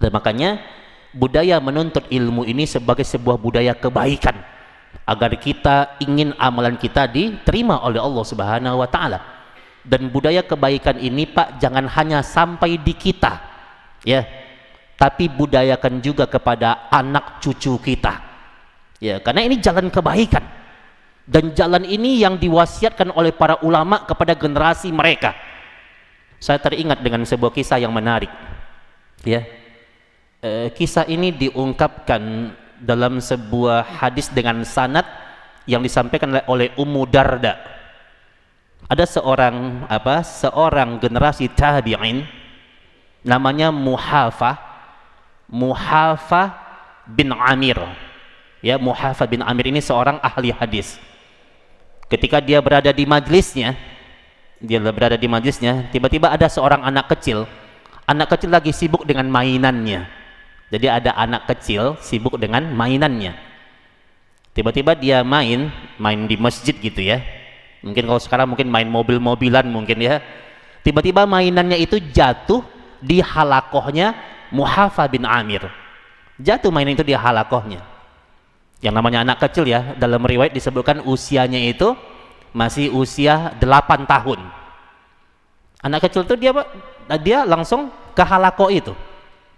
Dan makanya budaya menuntut ilmu ini sebagai sebuah budaya kebaikan, agar kita ingin amalan kita diterima oleh Allah Subhanahu wa taala. Dan budaya kebaikan ini Pak, jangan hanya sampai di kita, ya, tapi budayakan juga kepada anak cucu kita, ya, karena ini jalan kebaikan, dan jalan ini yang diwasiatkan oleh para ulama kepada generasi mereka. Saya teringat dengan sebuah kisah yang menarik, ya. Kisah ini diungkapkan dalam sebuah hadis dengan sanad yang disampaikan oleh Ummu Darda. Ada seorang generasi tabi'in namanya Muhafah bin Amir. Ya, Muhafah bin Amir ini seorang ahli hadis. Ketika dia berada di majlisnya, tiba-tiba ada seorang anak kecil lagi sibuk dengan mainannya. Jadi ada anak kecil sibuk dengan mainannya. Tiba-tiba dia main di masjid gitu ya. Mungkin kalau sekarang mungkin main mobil-mobilan mungkin ya. Tiba-tiba mainannya itu jatuh di halakohnya Muhafah bin Amir. Jatuh mainan itu di halakohnya. Yang namanya anak kecil ya, dalam riwayat disebutkan usianya itu masih usia 8 tahun. Anak kecil itu dia langsung ke halakoh itu.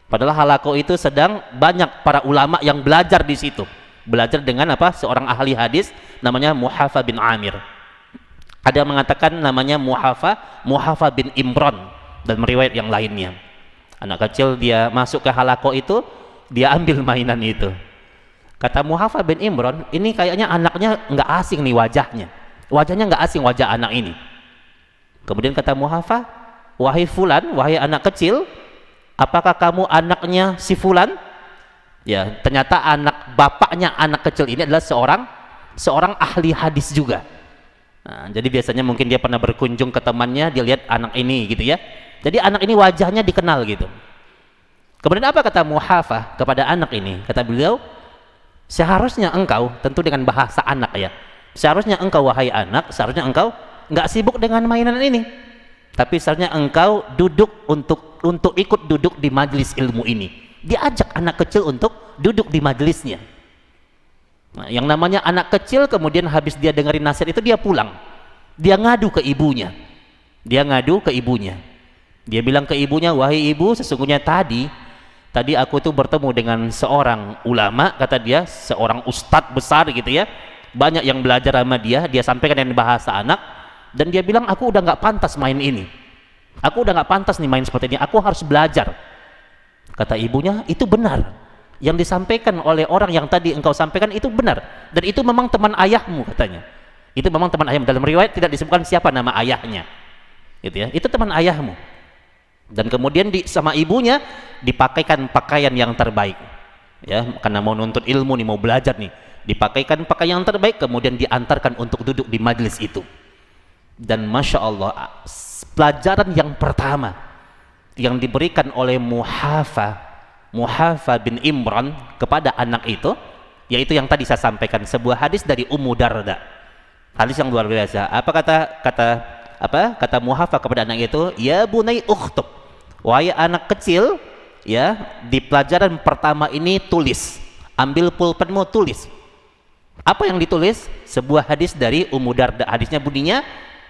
Padahal halakoh itu sedang banyak para ulama yang belajar di situ. Belajar dengan seorang ahli hadis namanya Muhafah bin Amir. Ada yang mengatakan namanya Muhafah bin Imran dan riwayat yang lainnya. Anak kecil dia masuk ke halakoh itu, dia ambil mainan itu. Kata Muhafah bin Imran, ini kayaknya anaknya nggak asing nih wajahnya. Wajahnya nggak asing wajah anak ini. Kemudian kata Muhafah, wahai fulan, wahai anak kecil, apakah kamu anaknya si fulan? Ya, ternyata bapaknya anak kecil ini adalah seorang ahli hadis juga. Nah, jadi biasanya mungkin dia pernah berkunjung ke temannya, dia lihat anak ini gitu ya. Jadi anak ini wajahnya dikenal gitu. Kemudian apa kata Muhafah kepada anak ini? Kata beliau, seharusnya engkau, tentu dengan bahasa anak ya, seharusnya engkau wahai anak, seharusnya engkau nggak sibuk dengan mainan ini, tapi seharusnya engkau duduk untuk ikut duduk di majelis ilmu ini. Diajak anak kecil untuk duduk di majelisnya. Nah, yang namanya anak kecil kemudian habis dia dengerin nasihat itu dia pulang. Dia ngadu ke ibunya. Dia bilang ke ibunya, wahai ibu, sesungguhnya tadi aku tuh bertemu dengan seorang ulama, kata dia, seorang ustadz besar gitu ya. Banyak yang belajar sama dia sampaikan dengan bahasa anak, dan dia bilang aku udah nggak pantas main ini. Aku udah nggak pantas nih main seperti ini, aku harus belajar. Kata ibunya, itu benar. Yang disampaikan oleh orang yang tadi engkau sampaikan itu benar. Dan itu memang teman ayahmu, katanya. Itu memang teman ayahmu. Dalam riwayat tidak disebutkan siapa nama ayahnya. Gitu ya. Itu teman ayahmu. Dan kemudian sama ibunya dipakaikan pakaian yang terbaik. Ya, karena mau nuntut ilmu nih, mau belajar nih. Dipakaikan pakaian yang terbaik, kemudian diantarkan untuk duduk di majelis itu. Dan Masya Allah, pelajaran yang pertama yang diberikan oleh Muhafah bin Imran kepada anak itu, yaitu yang tadi saya sampaikan, sebuah hadis dari Ummu Darda, hadis yang luar biasa. Apa kata Muhafah kepada anak itu? Ya bunai ukhtub, wahai anak kecil, ya, di pelajaran pertama ini tulis, ambil pulpenmu, tulis. Apa yang ditulis? Sebuah hadis dari Ummu Darda. Hadisnya bunyinya,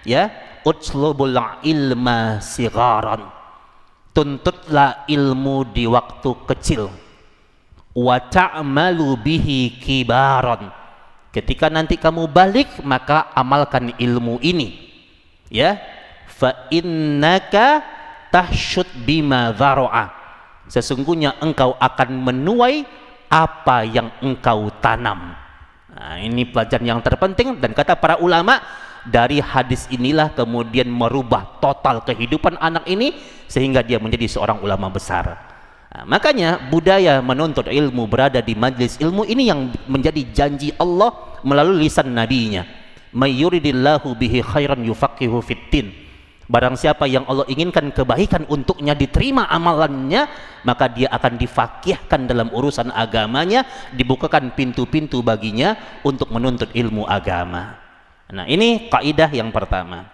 ya, utslubul ilma sigharan, tuntutlah ilmu di waktu kecil, wa ta'malu bihi kibaran, ketika nanti kamu balik maka amalkan ilmu ini, ya, fa innaka tahsyud bima dhara'a, sesungguhnya engkau akan menuai apa yang engkau tanam. Nah, ini pelajaran yang terpenting, dan kata para ulama, dari hadis inilah kemudian merubah total kehidupan anak ini sehingga dia menjadi seorang ulama besar. Nah, makanya budaya menuntut ilmu, berada di majelis ilmu ini yang menjadi janji Allah melalui lisan nabinya. May yuridillahu bihi khairan yufaqihu fiddin. Barang siapa yang Allah inginkan kebaikan untuknya, diterima amalannya, maka dia akan difaqihkan dalam urusan agamanya, dibukakan pintu-pintu baginya untuk menuntut ilmu agama. Nah, ini kaidah yang pertama.